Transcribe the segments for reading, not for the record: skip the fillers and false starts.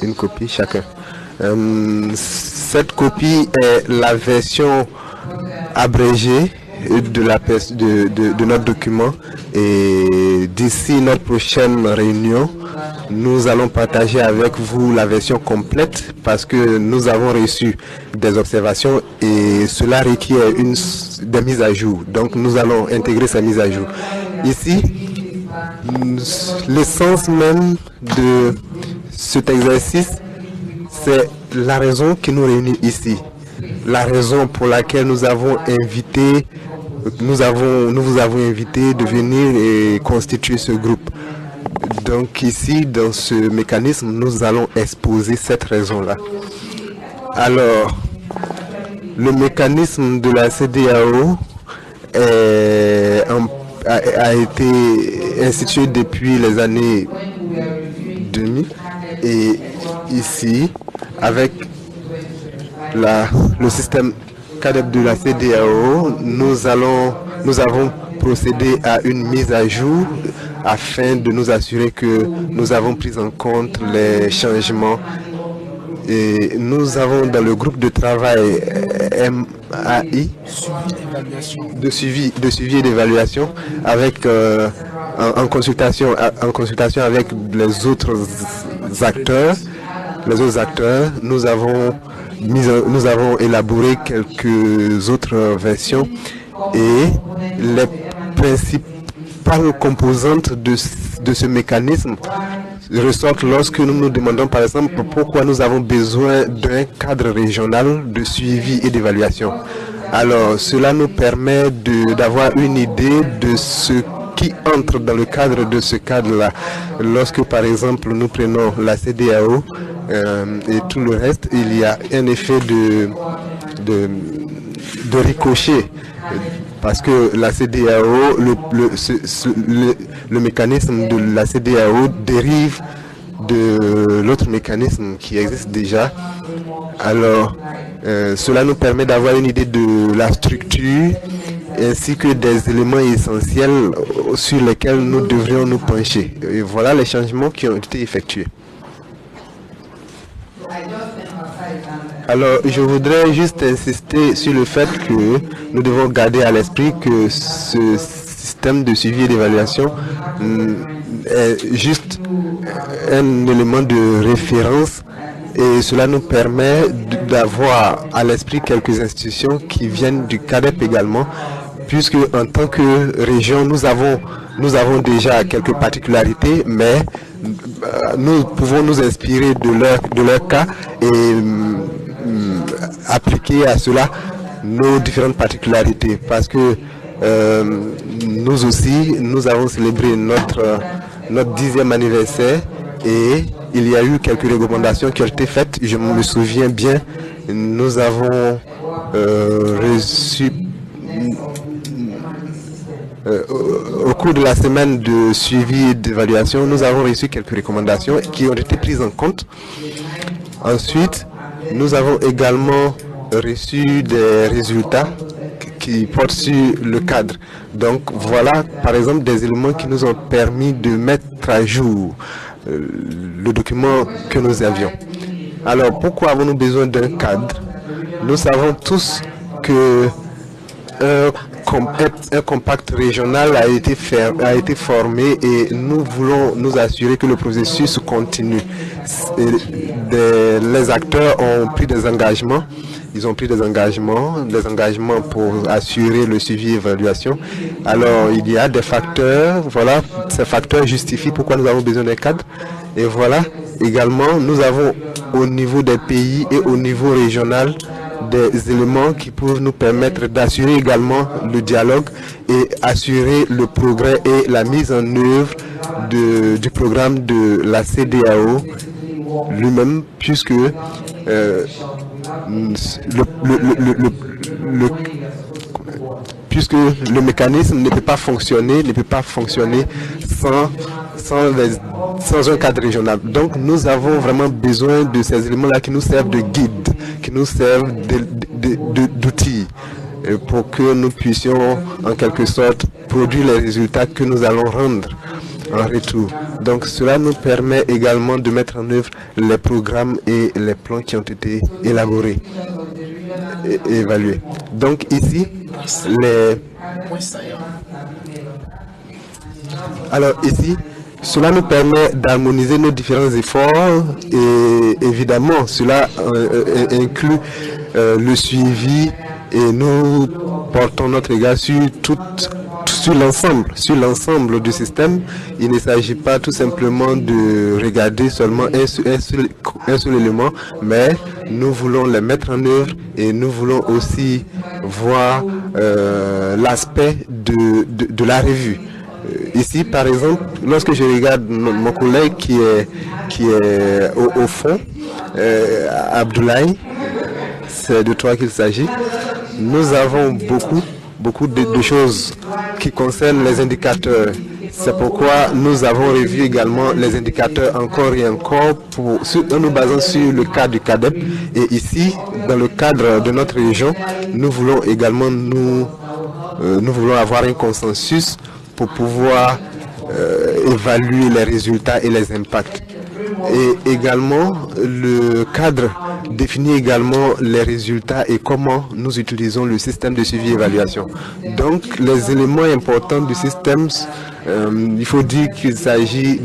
une copie chacun. Cette copie est la version abrégée de notre document, et d'ici notre prochaine réunion, nous allons partager avec vous la version complète parce que nous avons reçu des observations et cela requiert des mises à jour. Donc nous allons intégrer ces mises à jour. Ici, l'essence même de cet exercice, c'est la raison qui nous réunit ici. La raison pour laquelle nous vous avons invité de venir et constituer ce groupe. Donc ici, dans ce mécanisme, nous allons exposer cette raison-là. Alors, le mécanisme de la CEDEAO a été institué depuis les années 2000 et ici, avec le système CADEP de la CEDEAO, nous avons procédé à une mise à jour afin de nous assurer que nous avons pris en compte les changements. Et nous avons dans le groupe de travail MAI de suivi et d'évaluation avec en consultation avec les autres acteurs. Nous avons élaboré quelques autres versions et les principales composantes de ce mécanisme ressortent lorsque nous nous demandons par exemple pourquoi nous avons besoin d'un cadre régional de suivi et d'évaluation. Alors cela nous permet d'avoir une idée de ce qui entre dans le cadre de ce cadre-là. Lorsque par exemple nous prenons la CEDEAO et tout le reste, il y a un effet de ricochet. Parce que la CEDEAO, le mécanisme de la CEDEAO dérive de l'autre mécanisme qui existe déjà. Alors, cela nous permet d'avoir une idée de la structure ainsi que des éléments essentiels sur lesquels nous devrions nous pencher. Et voilà les changements qui ont été effectués. Alors, je voudrais juste insister sur le fait que nous devons garder à l'esprit que ce système de suivi et d'évaluation est juste un élément de référence et cela nous permet d'avoir à l'esprit quelques institutions qui viennent du CADEP également, puisque en tant que région, nous avons déjà quelques particularités, mais nous pouvons nous inspirer de leur cas et appliquer à cela nos différentes particularités, parce que nous aussi, nous avons célébré notre 10e anniversaire et il y a eu quelques recommandations qui ont été faites. Je me souviens bien, nous avons reçu au cours de la semaine de suivi et d'évaluation, nous avons reçu quelques recommandations qui ont été prises en compte. Ensuite, nous avons également reçu des résultats qui portent sur le cadre. Donc voilà, par exemple, des éléments qui nous ont permis de mettre à jour le document que nous avions. Alors, pourquoi avons-nous besoin d'un cadre? Nous savons tous que un compact régional a été formé et nous voulons nous assurer que le processus continue. Les acteurs ont pris des engagements. Ils ont pris des engagements pour assurer le suivi et l'évaluation. Alors, il y a des facteurs, voilà, ces facteurs justifient pourquoi nous avons besoin d'un cadre. Et voilà, également, nous avons au niveau des pays et au niveau régional des éléments qui peuvent nous permettre d'assurer également le dialogue et assurer le progrès et la mise en œuvre du programme de la CEDEAO lui-même, puisque puisque le mécanisme ne peut pas fonctionner sans un cadre régional. Donc nous avons vraiment besoin de ces éléments-là qui nous servent de guide, qui nous servent d'outils pour que nous puissions en quelque sorte produire les résultats que nous allons rendre. en retour. Donc cela nous permet également de mettre en œuvre les programmes et les plans qui ont été élaborés et évalués. Donc ici, cela nous permet d'harmoniser nos différents efforts et évidemment cela inclut le suivi et nous portons notre regard sur l'ensemble du système. Il ne s'agit pas tout simplement de regarder seulement un seul élément, mais nous voulons les mettre en œuvre et nous voulons aussi voir l'aspect de la revue. Ici, par exemple, lorsque je regarde mon collègue qui est au fond, Abdoulaye, c'est de toi qu'il s'agit, nous avons beaucoup de choses qui concernent les indicateurs. C'est pourquoi nous avons revu également les indicateurs encore et encore en nous basant sur le cadre du CADEP. Et ici, dans le cadre de notre région, nous voulons également nous voulons avoir un consensus pour pouvoir évaluer les résultats et les impacts. Et également, le cadre définit également les résultats et comment nous utilisons le système de suivi et évaluation. Donc, les éléments importants du système, il faut dire qu'il s'agit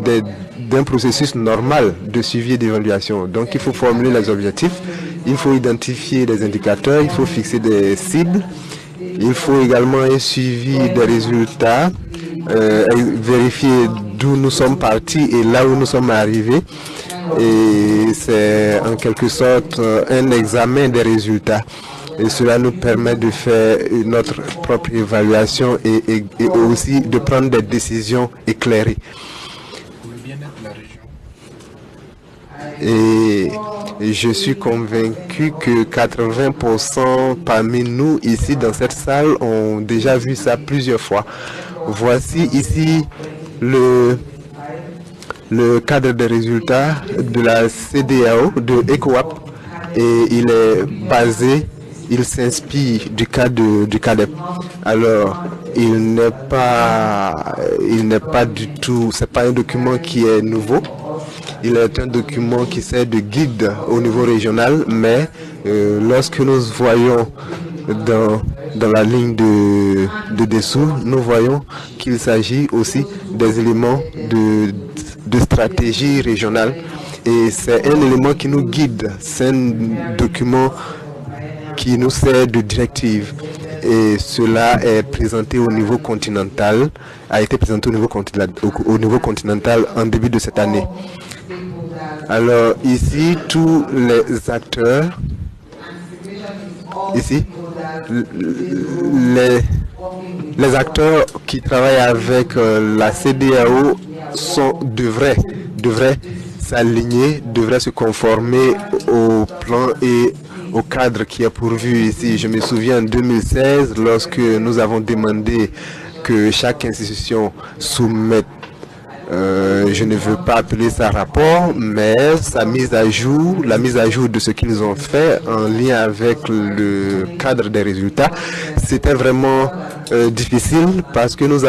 d'un processus normal de suivi et d'évaluation. Donc, il faut formuler les objectifs, il faut identifier les indicateurs, il faut fixer des cibles, il faut également un suivi des résultats, vérifier d'où nous sommes partis et là où nous sommes arrivés. Et c'est en quelque sorte un examen des résultats. Et cela nous permet de faire notre propre évaluation et aussi de prendre des décisions éclairées. Et je suis convaincu que 80% parmi nous ici dans cette salle ont déjà vu ça plusieurs fois. Voici ici le cadre des résultats de la CEDEAO, de ECOWAP, et il s'inspire du cadre du CADEP. Alors, il n'est pas du tout, c'est pas un document qui est nouveau. Il est un document qui sert de guide au niveau régional, mais lorsque nous voyons dans la ligne de dessous, nous voyons qu'il s'agit aussi des éléments de stratégie régionale. Et c'est un élément qui nous guide, c'est un document qui nous sert de directive. Et cela est présenté au niveau continental, a été présenté au niveau continental en début de cette année. Alors ici, tous les acteurs, ici, les acteurs qui travaillent avec la CEDEAO devraient s'aligner, devraient se conformer au plan et au cadre qui est pourvu ici. Je me souviens en 2016, lorsque nous avons demandé que chaque institution soumette, je ne veux pas appeler ça rapport, mais sa mise à jour, la mise à jour de ce qu'ils ont fait en lien avec le cadre des résultats, c'était vraiment difficile parce que nous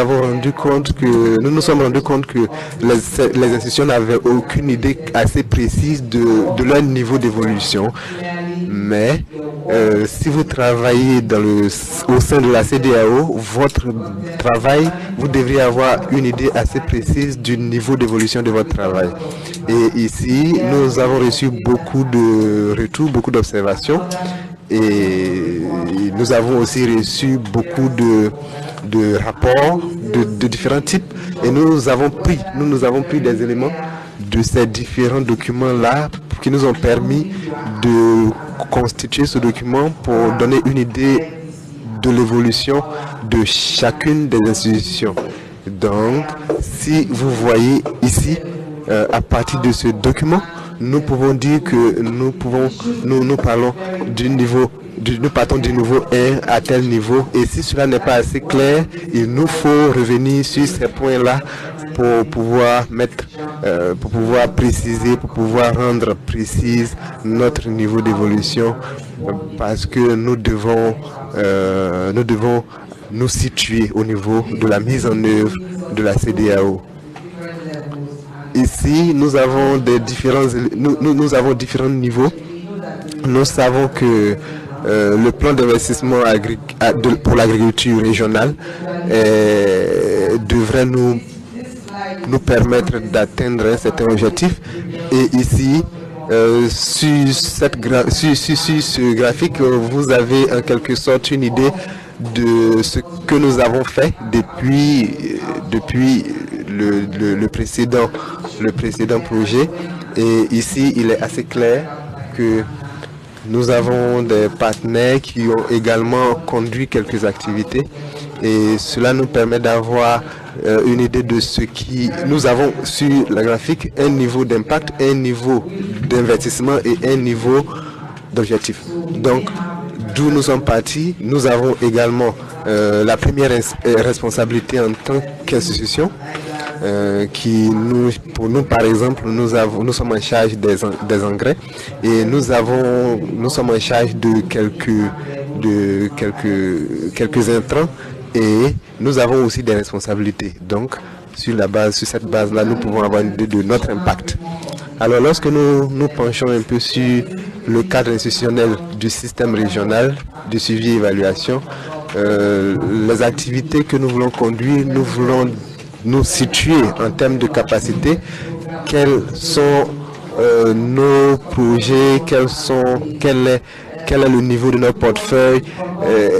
nous sommes rendus compte que les institutions n'avaient aucune idée assez précise de leur niveau d'évolution. Mais si vous travaillez au sein de la CEDEAO, votre travail, vous devriez avoir une idée assez précise du niveau d'évolution de votre travail. Et ici, nous avons reçu beaucoup de retours, beaucoup d'observations. Et nous avons aussi reçu beaucoup de rapports de différents types. Et nous nous avons pris des éléments de ces différents documents-là qui nous ont permis de constituer ce document pour donner une idée de l'évolution de chacune des institutions. Donc, si vous voyez ici, à partir de ce document, nous pouvons dire que nous parlons du niveau, nous partons du niveau 1 à tel niveau. Et si cela n'est pas assez clair, il nous faut revenir sur ces points-là pour pouvoir préciser, pour pouvoir rendre précise notre niveau d'évolution, parce que nous devons nous situer au niveau de la mise en œuvre de la CEDEAO. Ici, nous avons nous avons différents niveaux. Nous savons que le plan d'investissement pour l'agriculture régionale devrait nous permettre d'atteindre un certain objectif. Et ici, sur ce graphique, vous avez en quelque sorte une idée de ce que nous avons fait depuis le précédent projet. Et ici, il est assez clair que nous avons des partenaires qui ont également conduit quelques activités et cela nous permet d'avoir une idée de ce qui... Nous avons sur la graphique un niveau d'impact, un niveau d'investissement et un niveau d'objectif. Donc, d'où nous sommes partis, nous avons également la première responsabilité en tant qu'institution. Pour nous par exemple, nous sommes en charge des engrais et nous sommes en charge de quelques intrants et nous avons aussi des responsabilités. Donc sur cette base-là, nous pouvons avoir une idée de notre impact. Alors lorsque nous nous penchons un peu sur le cadre institutionnel du système régional de suivi et évaluation, les activités que nous voulons conduire, nous voulons nous situer en termes de capacité, quels sont nos projets, quel est le niveau de notre portefeuille,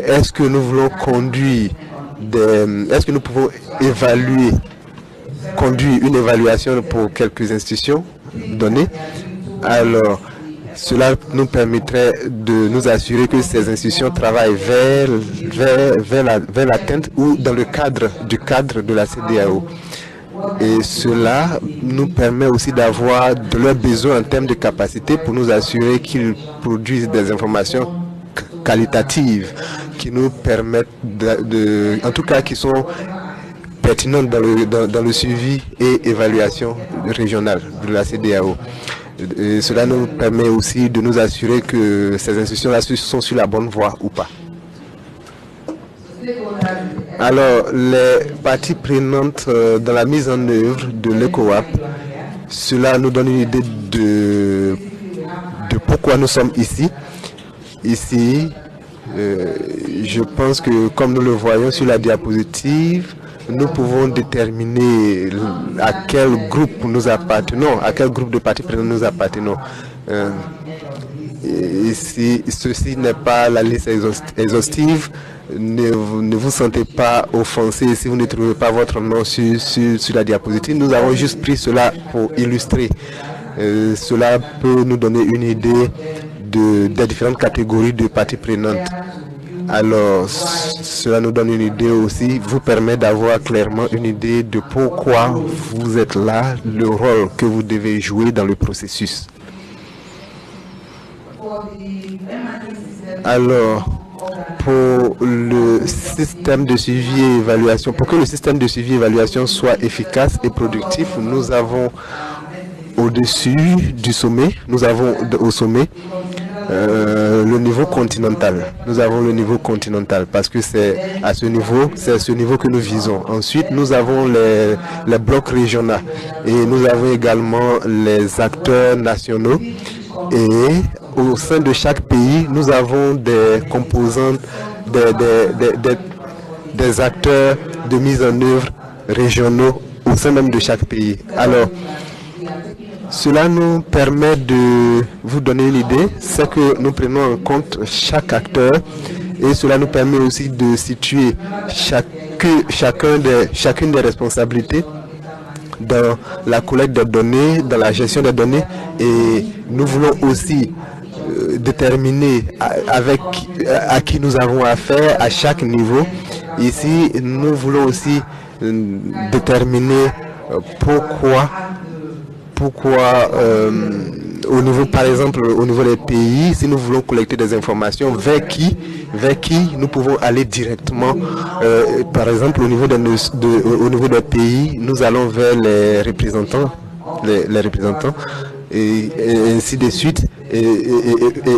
est-ce que nous voulons est-ce que nous pouvons conduire une évaluation pour quelques institutions données. Alors, cela nous permettrait de nous assurer que ces institutions travaillent vers l'atteinte ou dans le cadre de la CEDEAO. Et cela nous permet aussi d'avoir de leurs besoins en termes de capacité pour nous assurer qu'ils produisent des informations qualitatives qui nous permettent en tout cas qui sont pertinentes dans le suivi et évaluation régionale de la CEDEAO. Et cela nous permet aussi de nous assurer que ces institutions-là sont sur la bonne voie ou pas. Alors, les parties prenantes dans la mise en œuvre de l'ECOWAP, cela nous donne une idée de pourquoi nous sommes ici. Ici, je pense que comme nous le voyons sur la diapositive, nous pouvons déterminer à quel groupe nous appartenons, à quel groupe de parties prenantes nous appartenons. Ici, ceci n'est pas la liste exhaustive. Ne vous sentez pas offensé si vous ne trouvez pas votre nom sur la diapositive. Nous avons juste pris cela pour illustrer. Cela peut nous donner une idée des différentes catégories de parties prenantes. Alors, cela nous donne une idée aussi, vous permet d'avoir clairement une idée de pourquoi vous êtes là, le rôle que vous devez jouer dans le processus. Alors, pour le système de suivi et évaluation, pour que le système de suivi et évaluation soit efficace et productif, nous avons au-dessus du sommet, au sommet, le niveau continental. Nous avons le niveau continental parce que c'est à ce niveau que nous visons. Ensuite, nous avons les blocs régionaux et nous avons également les acteurs nationaux. Et au sein de chaque pays, nous avons des composantes, des acteurs de mise en œuvre régionaux au sein même de chaque pays. Alors, cela nous permet de vous donner une idée, c'est que nous prenons en compte chaque acteur et cela nous permet aussi de situer chacune des responsabilités dans la collecte des données, dans la gestion des données et nous voulons aussi déterminer à qui nous avons affaire à chaque niveau. Ici, nous voulons aussi déterminer pourquoi au niveau, par exemple, au niveau des pays, si nous voulons collecter des informations, vers qui nous pouvons aller directement. Par exemple, au niveau des pays, nous allons vers les représentants, et ainsi de suite. Et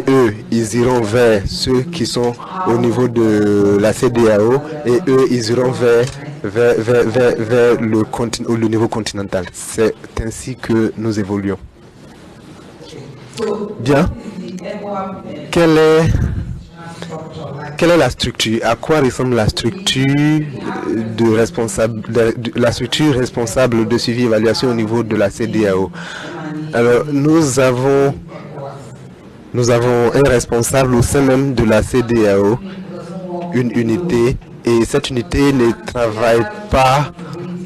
eux, ils iront vers ceux qui sont au niveau de la CEDEAO et eux, ils iront vers vers le niveau continental. C'est ainsi que nous évoluons. Bien. Quelle est la structure? À quoi ressemble la structure responsable de suivi et évaluation au niveau de la CEDEAO? Alors, nous avons un responsable au sein même de la CEDEAO, une unité, et cette unité ne travaille pas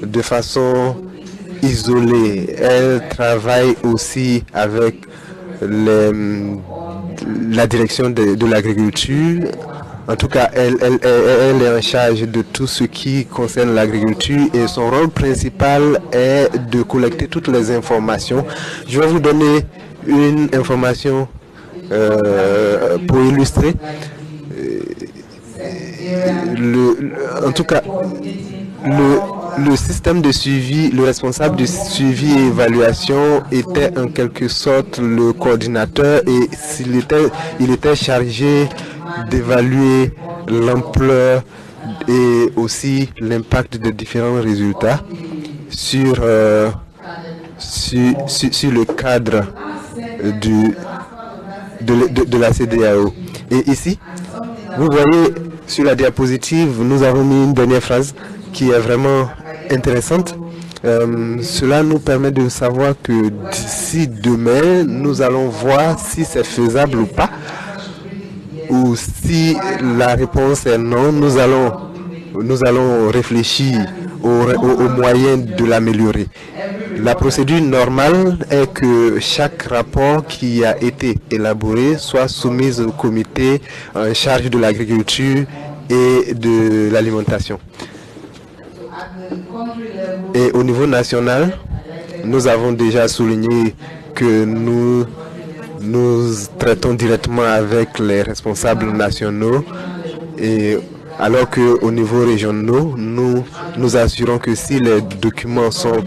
de façon isolée. Elle travaille aussi avec la direction de l'agriculture. En tout cas, elle est en charge de tout ce qui concerne l'agriculture et son rôle principal est de collecter toutes les informations. Je vais vous donner une information pour illustrer. En tout cas, le système de suivi, le responsable du suivi et évaluation était en quelque sorte le coordinateur et il était chargé d'évaluer l'ampleur et aussi l'impact de différents résultats sur le cadre de la CEDEAO. Et ici, vous voyez sur la diapositive, nous avons mis une dernière phrase qui est vraiment intéressante. Cela nous permet de savoir que d'ici demain, nous allons voir si c'est faisable ou pas. Ou si la réponse est non, nous allons réfléchir aux moyens de l'améliorer. La procédure normale est que chaque rapport qui a été élaboré soit soumis au comité en charge de l'agriculture et de l'alimentation. Et au niveau national, nous avons déjà souligné que nous traitons directement avec les responsables nationaux et alors qu'au niveau régional, nous assurons que si les documents sont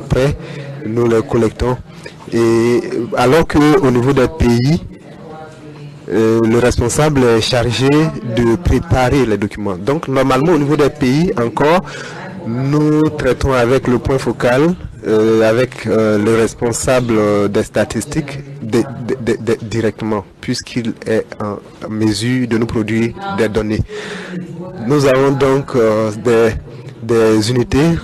prêts, nous les collectons. Et alors qu'au niveau des pays, le responsable est chargé de préparer les documents. Donc normalement au niveau des pays encore, nous traitons avec le point focal, avec le responsable des statistiques directement, puisqu'il est en mesure de nous produire des données. Nous avons donc des unités,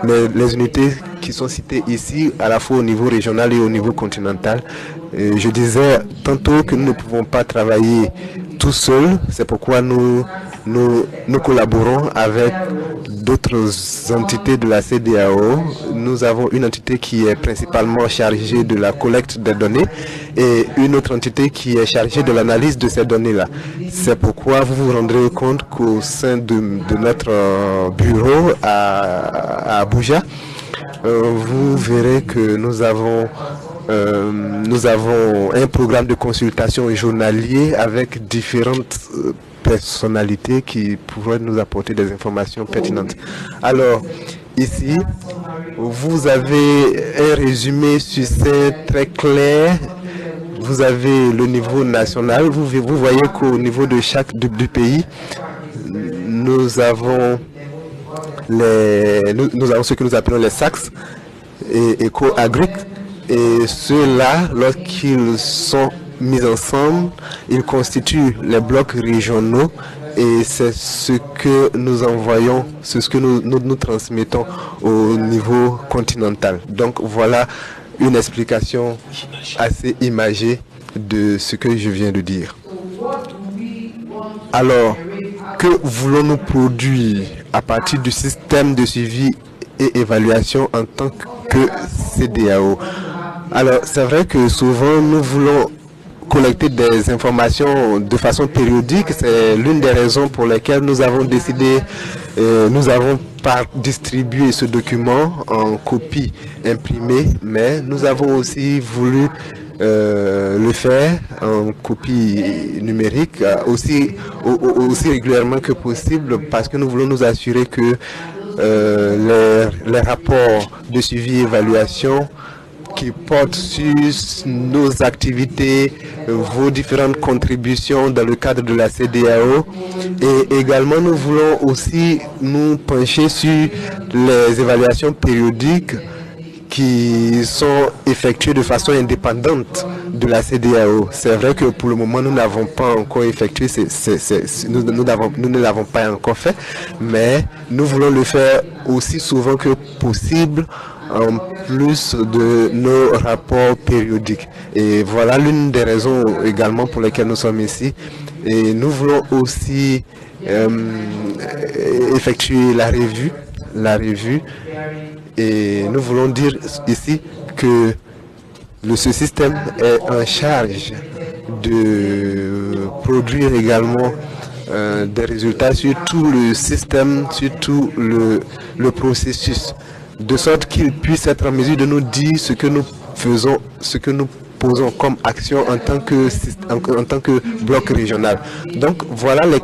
les unités qui sont citées ici, à la fois au niveau régional et au niveau continental. Je disais tantôt que nous ne pouvons pas travailler tout seuls, c'est pourquoi nous collaborons avec d'autres entités de la CEDEAO. Nous avons une entité qui est principalement chargée de la collecte des données et une autre entité qui est chargée de l'analyse de ces données-là. C'est pourquoi vous vous rendrez compte qu'au sein de notre bureau à Abuja, vous verrez que nous avons un programme de consultation journalier avec différentes personnalités qui pourraient nous apporter des informations pertinentes. Alors, ici, vous avez un résumé succinct très clair. Vous avez le niveau national. Vous voyez qu'au niveau de du pays, nous avons ce que nous appelons les SACS et éco-agric. Et ceux-là, lorsqu'ils sont mis ensemble, ils constituent les blocs régionaux et c'est ce que nous envoyons, c'est ce que nous transmettons au niveau continental. Donc voilà une explication assez imagée de ce que je viens de dire. Alors, que voulons-nous produire à partir du système de suivi et évaluation en tant que CEDEAO? Alors, c'est vrai que souvent, nous voulons collecter des informations de façon périodique. C'est l'une des raisons pour lesquelles nous avons décidé, nous avons distribué ce document en copie imprimée, mais nous avons aussi voulu le faire en copie numérique aussi régulièrement que possible parce que nous voulons nous assurer que les rapports de suivi et évaluation qui porte sur nos activités, vos différentes contributions dans le cadre de la CEDEAO. Et également, nous voulons aussi nous pencher sur les évaluations périodiques qui sont effectuées de façon indépendante de la CEDEAO. C'est vrai que pour le moment, nous n'avons pas encore effectué, nous ne l'avons pas encore fait, mais nous voulons le faire aussi souvent que possible en plus de nos rapports périodiques. Et voilà l'une des raisons également pour lesquelles nous sommes ici. Et nous voulons aussi effectuer la revue. Et nous voulons dire ici que ce système est en charge de produire également des résultats sur tout le système, sur tout le processus, de sorte qu'il puisse être en mesure de nous dire ce que nous faisons, ce que nous posons comme action en tant que bloc régional. Donc voilà les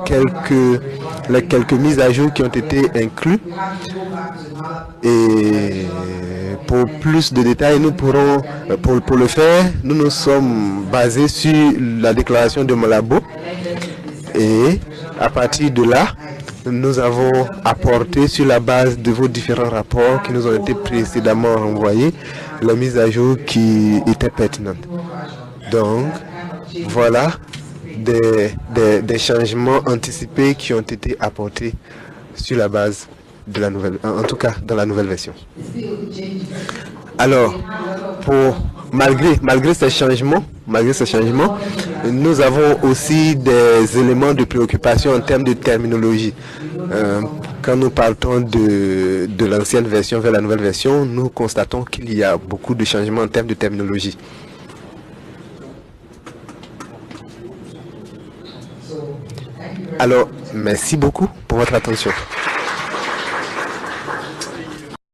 quelques mises à jour qui ont été incluses. Et pour plus de détails, nous pourrons, pour le faire, nous nous sommes basés sur la déclaration de Malabo. Et à partir de là, nous avons apporté sur la base de vos différents rapports qui nous ont été précédemment envoyés, la mise à jour qui était pertinente. Donc, voilà des changements anticipés qui ont été apportés sur la base de la nouvelle, en tout cas dans la nouvelle version. Alors, malgré ces changements, nous avons aussi des éléments de préoccupation en termes de terminologie. Quand nous partons de l'ancienne version vers la nouvelle version, nous constatons qu'il y a beaucoup de changements en termes de terminologie. Alors, merci beaucoup pour votre attention.